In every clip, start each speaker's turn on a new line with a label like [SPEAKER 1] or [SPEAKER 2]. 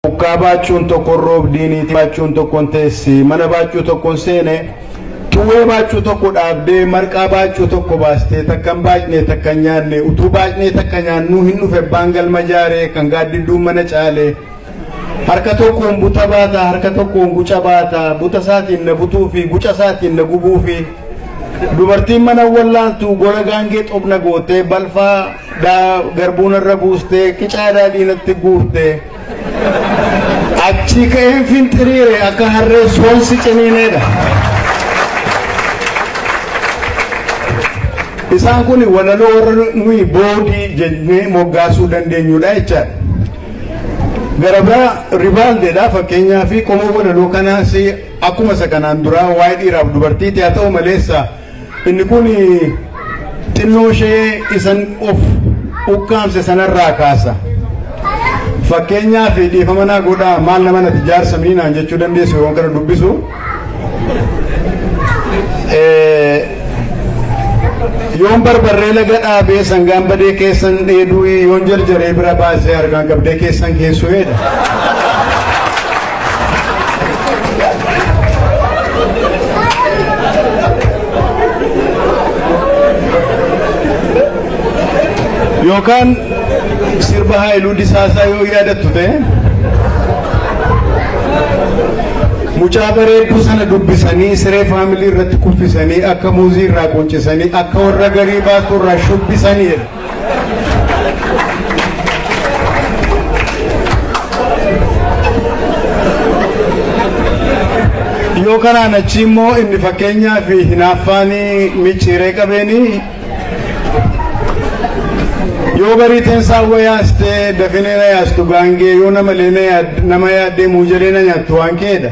[SPEAKER 1] Baachuun tokko roob diiniiti baachuun tokkoon teessi mana baachuu tokkoon seene tuwwee baachuu tokko dhaabdee marqaa baachuu tokko baastee takkan baachne takkan nyaanne utuu baachne takka nyaannu hin dhufe baangal majaaree kan gaaddidduun mana caalee harka tokkoon buta baata harka tokkoon guca baata buta isaatiin na butuu fi guca isaatiin na gubuu fi dubartiin mana wallaantu gola gaangee xobna gootee balfaa garbuun irra buustee qicaa daadhiinatti guurtee achi ka'een finxiriire akka harree soolsi ciniineedha. Isaan kun walaloo warra nuyi boodii jennee moggaasuu dandeenyudha jechaadha. Gara biraa ribaaldeedha fakkeenyaa fi qomoo walaloo kanaas akkuma isa kanaan duraa waa'ee dhiiraaf dubartiiti haa ta'u maleessa inni kun xinnoo ishee isan of ukkaamse sanarraa kaasa. Fakkeenyaa fi dhiifama naa godhaa maal nama natti jaarsa miinaan jechuu dandeessu yoon kana dubbisu yoon barbarree laga dhaabee sangaan badee keessan dheeduu yoon jarjaree bira baasee argaan qabdee keessan keessu jedha. Yookaan sirba Haayiluu Disaasaa yoo yaadattu ta'e mucaa bareedduu sana dubbisanii siree faamilii irratti kuffisanii akka muuzii irraa quncisanii akka warra garii baasuu irraa shubbisanii jedha. Yoo kanaan achi immoo inni fakkeenyaa fi hinaaffaanii micciiree qabeenii yoo bariiteen saawwa yaastee dafinee na yaastu gaangee yoo nama yaaddee muujalee na nyaattu waan keedha.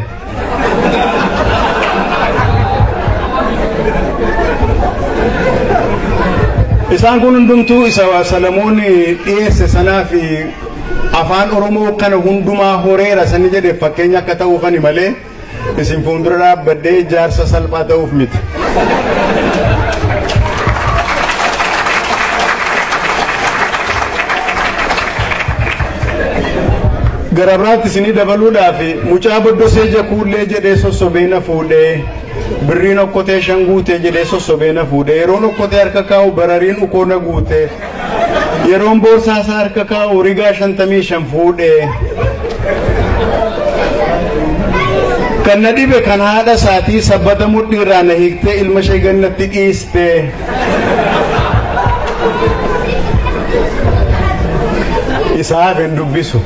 [SPEAKER 1] Isaan kun hundumtuu isa Salamoon dhiyeesse sanaa fi afaan Oromoo kana hundumaa horeera sani jedhe fakkeenya akka ta'uufani malee isin fuuldura dhaabbadhee jaarsa salphaa ta'uuf miti. Gara biraatti isinii dabaluudhaaf mucaa boddosee jakuullee jedhee sossobee na fuudhee birriin okkotee shan guutee jedhee sossobee na fuudhee yeroon okkotee harka kaa'u barariin ukoo na guutee yeroon boorsaasaa harka kaa'u rigaa 55 fuudhee kan na dhibe kan haadha isaatii sabbata mudhii irraa na hiiktee ilma ishee gannatti dhiistee isaaf hin dubbisu.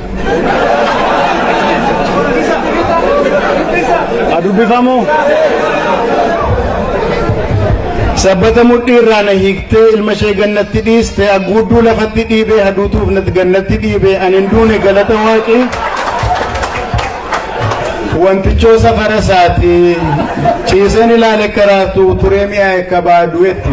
[SPEAKER 1] Adubbifamoo sabbata mudhii irraa na hiiktee ilma ishee gannatti dhiiste agguudduu lafatti dhiibee haduutuuf natti gannatti dhiibee anin duune galata waaqii wantichoo safara isaati ciiseen ilaale karaatu turee mi'aa akka baaduetti.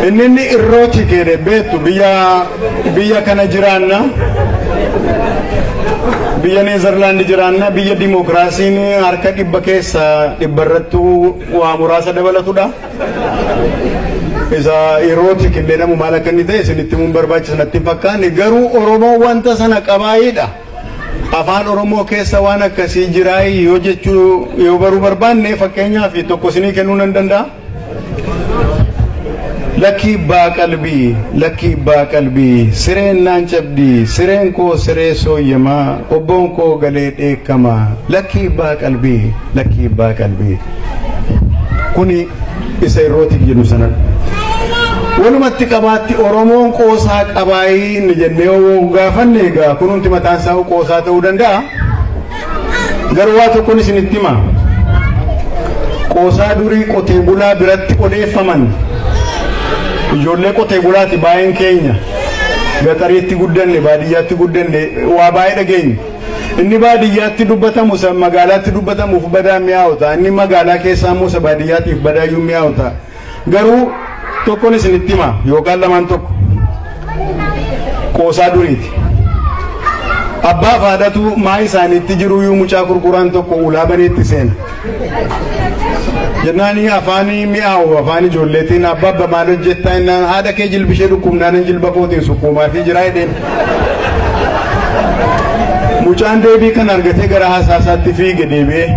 [SPEAKER 1] Inni irrooti jedhe beektu biyya kana jiraanna biyya Neezerlaandi jiraanna biyya dimokiraasiin harka dhibba keessa dhibbarrattuu waa muraasa dabalatudha. Isa irrooti jedhamu maal akka inni ta'e isinitti mun barbaachisa natti fakkaanne garuu Oromoo wanta sana qabaayidha. Afaan Oromoo keessa waan akkasii jiraay yoo jechuu yoo baruu barbaanne fakkeenyaaf tokko isinii kennuu nan danda'a. Laki baa qalbii sireen naan cabdii sireen koo siree sooyyamaa obboon koo galee dheekkamaa laki baa qalbii kuni isa irrooti jedhu sana walumatti qabaatti Oromoon qoosaa qabaayii inni jennee yoo gaafanne egaa kunumti mataan isaa qoosaa ta'uu danda'a garuu waa tokkoon isinitti hima qoosaa durii qotee bulaa biratti odeeffaman ijoollee qotee bulaati baay'een keenya gaxariitti guddanne baadiyyaatti guddanne waa baay'ee dhageenya inni baadiyyaatti dubbatamu isa magaalaatti dubbatamuuf badaa mi'aawota inni magaalaa keessaa immoo isa baadiyyaatiif badaayyuu mi'aawota garuu tokkoon isinitti hima yookaan lamaan tokko qoosaa duriiti abbaa faadhatu maa isaaniitti jiru yuu mucaa gurguraan tokko ulaa baneetti seena jennaanii afaanii mi'aawu afaan ijoolleetiin abbaa maal hojjettaa innaan haadha kee jilbishee dhukkubnaan jilba kootiin sukkuumaa fi jiraa jedheen mucaan deebii kan argatee gara hasaasaatti fiige deebi'ee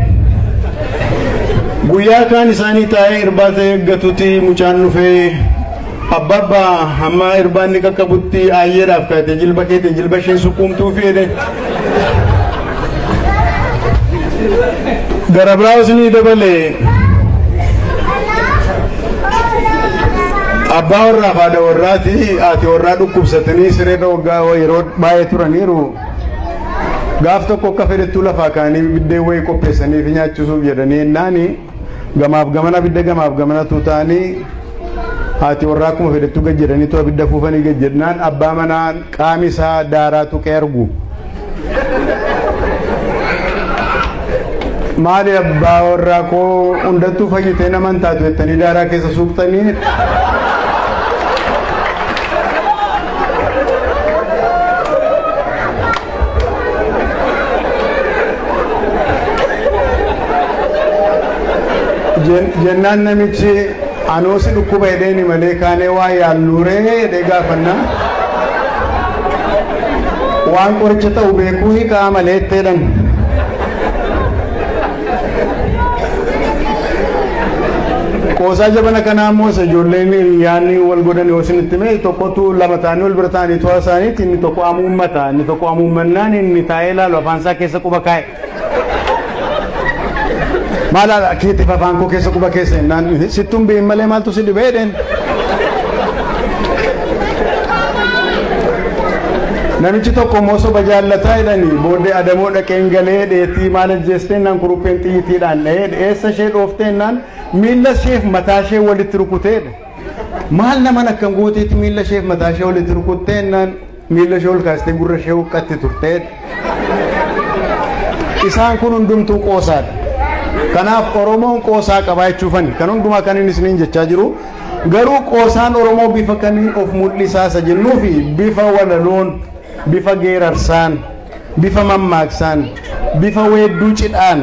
[SPEAKER 1] guyyaa kaan isaanii taa'ee irbaata eeggatutti mucaan dhufee abbaa hamma irbaanni qaqqabutti ayyeedhaaf kaatee jilba keetiin jilba ishee sukkuumtuu fi jedhe gara biraas ni dabalee abbaa warraa faada warraati ati warraa dhukkubsatanii sireedha waggaa yeroo baay'ee turaniiru gaaf tokko akka fedhettuu lafaa kaanii biddeen wayii qopheessanii fi nyaachisuuf jedhanii naani gamaaf gamana bidda gamaaf gamana tuutaanii ati warraa akkuma fedhettuu gad jedhanii to'a bidda fuufanii gad jedhnaan abbaa manaa qaami isaa daaraa tuqee argu maali abbaa warraa koo hundattuu fayyitee naman taatu jettanii daaraa keessa suuqtanii jennaan namichi anoosi dhukkuba hedheeni malee kaanee waa yaalluuree hedhee gaafannaa waan qoricha ta'u beekuu hiikaa malee itteedhan qoosaa jabana kanaa immoo isa ijoolleen yaanni wal godhan yoo isinitti mee tokkotu lama ta'anii wal bira ta'anii to'a isaaniitti inni tokko amuummata inni tokko amuummannaan inni taa'ee ilaalu afaan isaa keessa quba kaa'e maala keetti afaan koo keessa quba keessa innaan sittuun biin malee maaltu si dhibee jedheen namichi tokko immoo soba jaallataa jedhanii booddee adamoo dhaqeen galee dheetii maal ajjeestee innaan kurupheen xiyyiitiidhaan dha'ee eessa ishee dhooftee innaan miilla isheef mataa ishee walitti rukuteedha maal naman akkam gooteetti miilla isheef mataa ishee walitti rukuttee innaan miilla ishee ol kaastee gurra ishee huqqatti turteedha isaan kun hundumtuu qoosaadha kanaaf oromoon qoosaa qabaachuufani kan hundumaa kan inni isiniin jechaa jiru garuu qoosaan oromoo bifa kamiin of mul'isaasa jennuufi bifa walaloon bifa geerarsaan bifa mammaaksaan bifa weedduu cidhaan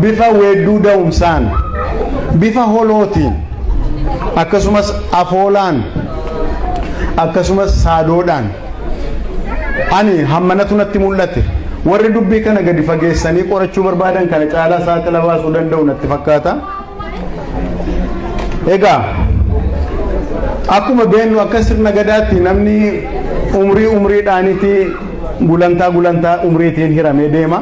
[SPEAKER 1] bifa weedduu da'umsaan bifa holootiin akkasumas afoolaan akkasumas saadoodhaan ani hammanatu natti mul'ate warri dubbii kana gadi fageessanii qorachuu barbaadan kana caalaa saaxila baasuu danda'u natti fakkaata egaa akkuma beennu akka sirna gadaatti namni umriidhaanitti gulantaa umriitiin hiramee deema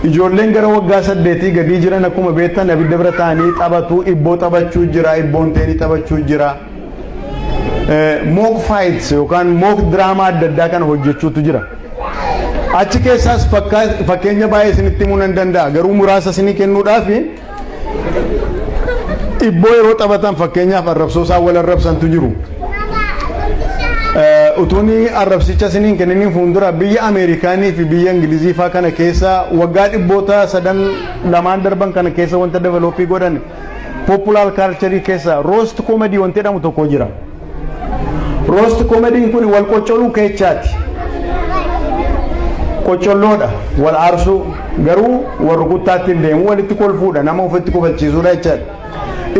[SPEAKER 1] ijoolleen gara waggaa 8 gadi jiran akkuma beektan abidda bira ta'anii taphatu ibboo taphachuu jira ibboon teenii taphachuu jira mock fights yookaan mock drama adda addaa kana hojjechuutu jira achi keessaas fakkeenya baay'ee isinitti himuu nan danda'a garuu muraasa isinii kennuudhaaf ibboo yeroo taphatan fakkeenyaaf arrabsoo isaan wal arrabsantu jiru utuuni arrabsicha isiniin kenniniin fuuldura biyya Ameerikaanii fi biyya Ingilizii faa kana keessa waggaa dhibboota 3 darban kana keessa wanta developii godhan popular culture keessa roast comedy wanta jedhamu tokko jira roast comedy kun wal qocoluu keechaati qocolloodha wal arsuu garuu warra guttaatti deemu walitti kolfuudha nama ofitti kofalchiisuudha jechaadha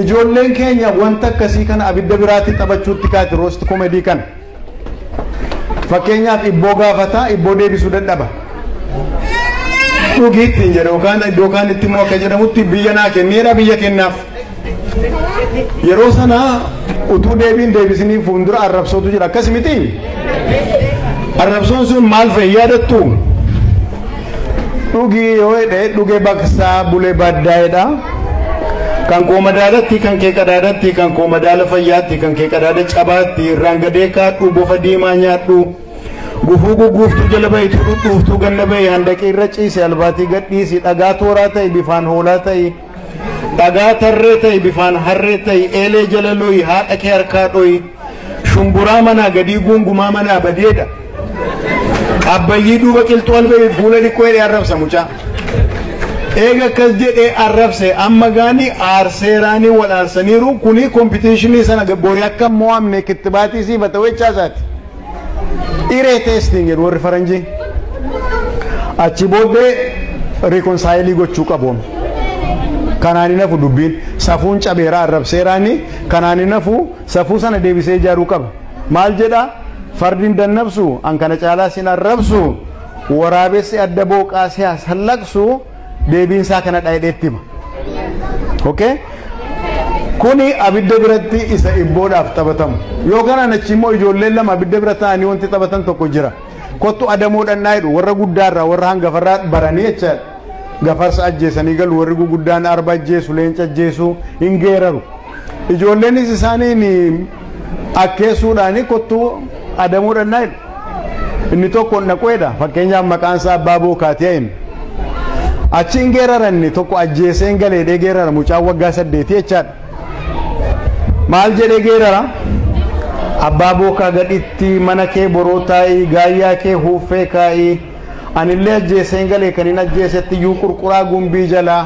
[SPEAKER 1] ijoolleen keenya wanta akkasii kana abidda biraatti taphachuutti kaati roast comedy kana fakkeenyaaf ibboo gaafata ibboo deebisuu dadhaba dhugiitti jedhe yookaan iddoo kaan itti immoo akka jedhamutti biyya naa kenneedha biyya kennaaf yeroo sana utuu deebiin deebisanii fuuldura arrabsootu jira akkas miti arrabsoon sun maal fa'i yaadattu dhugii yoo jedhe dhugee baksaa bulee baddaa'edha kan koo madaadatti kan kee qadaadatti kan koo madaala fayyaatti kan kee qadaada cabaatti irraan gadee kaadhu bofa diimaa nyaadhu gufuu guguuftuu jala bahitu dhudhuuftuu ganna bahi handaqii irra ciise albaatii gadhiisi dhagaa tooraa ta'e bifaan hoolaa ta'e dhagaa tarree ta'e bifaan harree ta'e eelee jala loyi haadha kee harkaa dhoyi shumburaa manaa gadii gungumaa manaa badeedha abbayyii duuba qilxuu albayi fuula dhiqqoo jedhee arrabsa mucaa eega akkas jedhee arrabse amma gaanii aarseeraanii wal aarsaniiru kuni kompitiishinii sana borii akka mo'amne kittibaatii siifata wechaasaati testing jedhu warri faranjii achi booddee reconcile gochuu qabu kanaan nafu dubbiin safuun cabeera arrabseeraani kanaan nafu safuu sana deebisee ijaaruu qaba maal jedha fardin dannabsu an kana caalaa sin arrabsu waraabessi adda booqaa siyaas hallaqsu deebiinsaa kana dhaydheettima okay kuni abidda biratti isa ibboodhaaf taphatamu yoo kanaan achi immoo ijoolleen lama abidda bira ta'anii wanti taphatan tokko jira kottu adamoodhaan naayidhu warra guddaarraa warra hangafarraa baranii jechaadha gafarsa ajjeesanii galu warri guguddaan arba ajjeesu leenca ajjeesu hin geeraru ijoolleenis isaaniin akkeessuudhaani kottu adamoodhaan naayidhu inni tokko naqoedha fakkeenyaaf maqaan isaa abbaa bookaatiyaa'in achi hin geeraranni tokko ajjeeseen galeedhee geerara mucaan waggaa 8 jechaadha maal jedhee geerara abbaa bookaa gadhitti mana kee boroo taa'ii gaayyaa kee huuffee kaa'ii anillee ajjeeseen galee kan hin ajjeesetti iyyuu qurquraa gumbii jalaa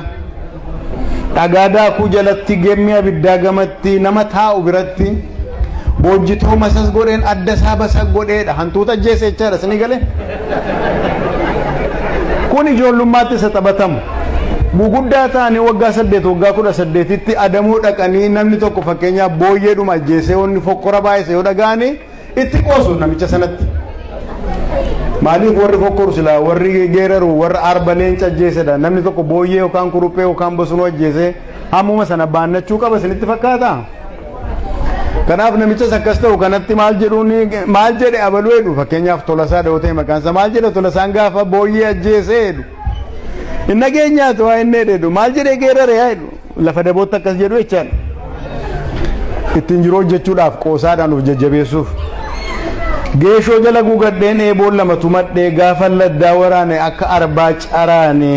[SPEAKER 1] dhagaa daakuu jalatti gemmi abiddaa gamatti nama taa'u biratti boojjitoo masas godheen adda isaa basa godheedha hantuuta ajjeese jechaadha sini galee kun ijoollummaatti isa taphatamu guguddaa ta'anii waggaa 8 waggaa 18tti adamuu dhaqanii namni tokko fakkeenyaaf booyyeedhuma ajjeesee wanni fokkora baay'ise yoo dhagaanii itti qoosu namicha sanatti maaliif warri fokkoru silaa warri geeraru warra arba leenca ajjeesedha namni tokko booyyee yookaan kuruphee yookaan bosonuu ajjeesee hammuma sana baannachuu qaba isinitti fakkaata kanaaf namichas akkas ta'u kanatti maal jedhuuni maal jedhe abaluu jedhu fakkeenyaaf Tolasaa Dawotee maqaansa maal jedhe Tolasaan gaafa booyyee ajjeesee jedhu inni geenyaatu waa inni jedhu maal jedhee geerare yaa jedhu lafa dabootti akkas jedhu jechaan ittiin jiruu hojjechuudhaaf qoosaadhaan of jajjabeessuuf geeshoo jala gugadheen eeboon lama tumadhee gaafa laddaa waraane akka arbaa caraane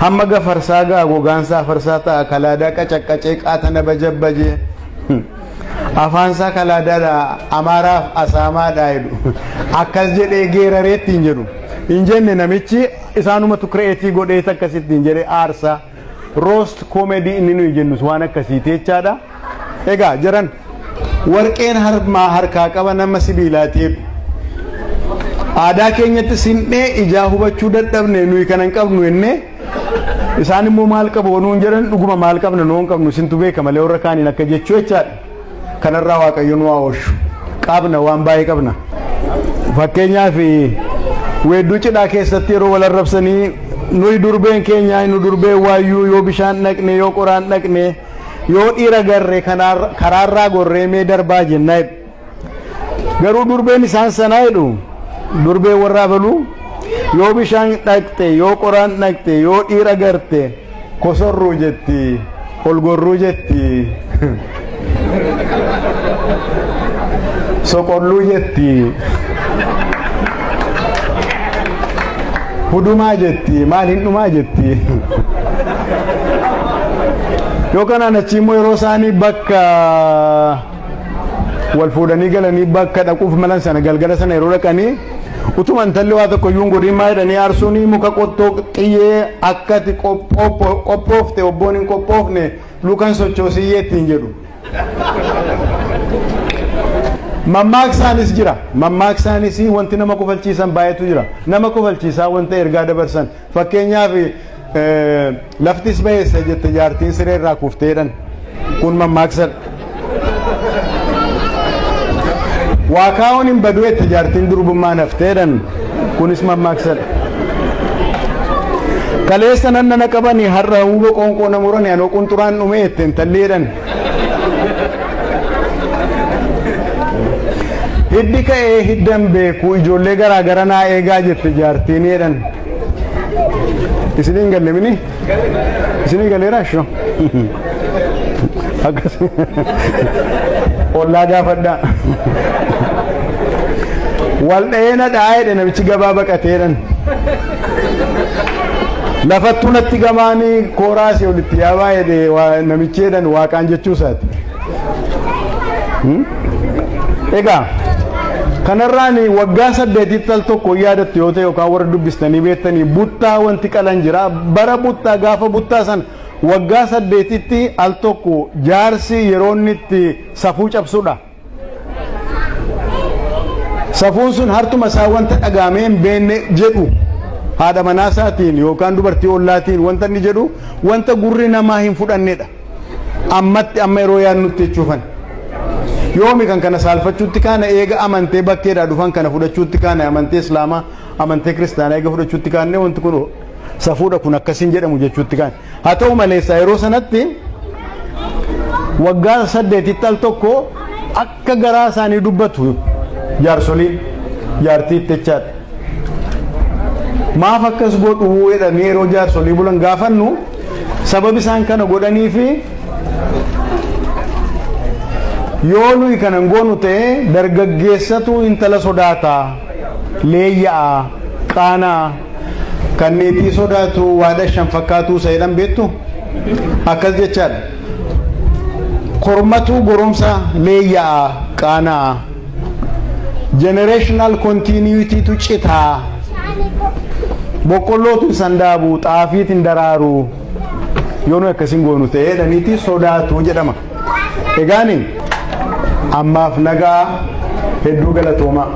[SPEAKER 1] hamma gafarsaa gaa gogaansaa farsaa ta'a kalaadaa qacaqqacee qaatana bajabbaje afaansaa kalaadaadha amaaraaf asaamaadha jedhu akkas jedhee geerareetti hin jedhu hin jenne namichi isaanumatu kireetii godhee akkasitti hin jedhe aarsaa roast comedy inni nuyi jennus waan akkasiiti jechaadha egaa jiran warqeen harkaa qaba nama sibiilaatiif aadaa keenyatti sin'ee ijaa hubachuu dadhabne nuyi kanan qabnu jenne isaan immoo maal qabu nuun jedhan dhuguma maal qabna nuun qabnu sintu beeka malee warra kaaniin akka jechuu jechaadha kanarraa waaqayyo nu oolchu qabna waan baay'ee qabna fakkeenyaaf weedduu cidhaa keessatti yeroo wal arrabsanii nuyi durbeen keenya nu durbee waayyuu yoo bishaan dhaqne yoo qoraan dhaqne yoo dhiira garree karaarraa gorree mee darbaa jennaa garuu durbeen isaan sanaa jedhu durbee warra abaluu yoo bishaan dhaqxe yoo qoraan dhaqxe yoo dhiira garte kosorruu jetti olgorruu jetti soqolluu jetti hudumaa jetti maal hin dhumaa jetti yoo kanaan achi immoo yeroo isaanii bakka wal fuudhanii galanii bakka dhaquuf malan sana galgala sana yeroo dhaqanii utuma intalli waa tokko iyyuu godhin maa jedhanii aarsuunii muka qottoo xiyyee akkati qophoofte obboon hin qophoofne lukan sochoosiyye ittiin jedhu mammaaksaanis jira mammaaksaanis wanti nama kufalchiisan baay'eetu jira nama kufalchiisaa wanta ergaa dabarsan fakkeenyaaf laftis bayeessa jette jaartiin siree irraa kufteedhan kun mammaaksadha waakaa'uun hin baduu jette jaartiin durbummaan hafteedhan kunis mammaaksadha kaleessa nannana qabanii har'a huuba qoonqoo namurani anoo qunxuraan dhume jette intalleedhan hiddi ka'ee hiddan beeku ijoollee garaa gara naa eegaa jette jaartiin jedhan isiniin galle mini isinii galeera shoo akkas ollaa gaafadhaa wal dha'ee na dha'aa jedhe namichi gabaa baqateedhan lafattuu natti gamaanii kooraasii olitti yaabaa jedhe namichi jedhan waaqaan jechuu isaati egaa kanarraan waggaa 8 al tokko yaadatti yoo ta'e yookaan warra dubbistanii beektanii buttaa wanti qalan jira bara buttaa gaafa buttaa san waggaa 8tti al tokko jaarsi yeroo inni itti safuu cabsuudha safuun sun hartuma isaa wanta dhagaamee hin beekne jedhu haadha manaasaatiin yookaan dubartii ollaatiin wanta inni jedhu wanta gurri namaa hin fudhannedha. Ammatti amma yeroo yaadnutti jechuufan yoomi kan kana saalfachuutti kaana eega amantee bakkeedhaa dhufan kana fudhachuutti kaana amantee islaamaa amantee kiristaanaa eega fudhachuutti kaanne wanti kun safuudha kun akkasiin jedhamu jechuutti kaane haa ta'u maleessa yeroo sanatti waggaa 8 al tokko akka garaa isaanii dubbatu jaarsoliin jaartiitti jechaadha. Maaf akkas godhu jedhanii yeroo jaarsolii bulan gaafannu sababi isaan kana godhanii fi yoo nuyi kanan goonu ta'e dargaggeessatu intala sodaata leeyya'a qaanaa kanneetii sodaatu waadha shan fakkaatuu sayidhan beektu akkas jechaadha. Kormatu goromsa leeyya'a qaanaa generational continuity tu citaa boqqollootu sandaabu xaafiitiin daraaru yoo nu akkasiin goonu ta'e dhaniiti sodaatu jedhama. Egaani ammaaf nagaa hedduu galatoomaa.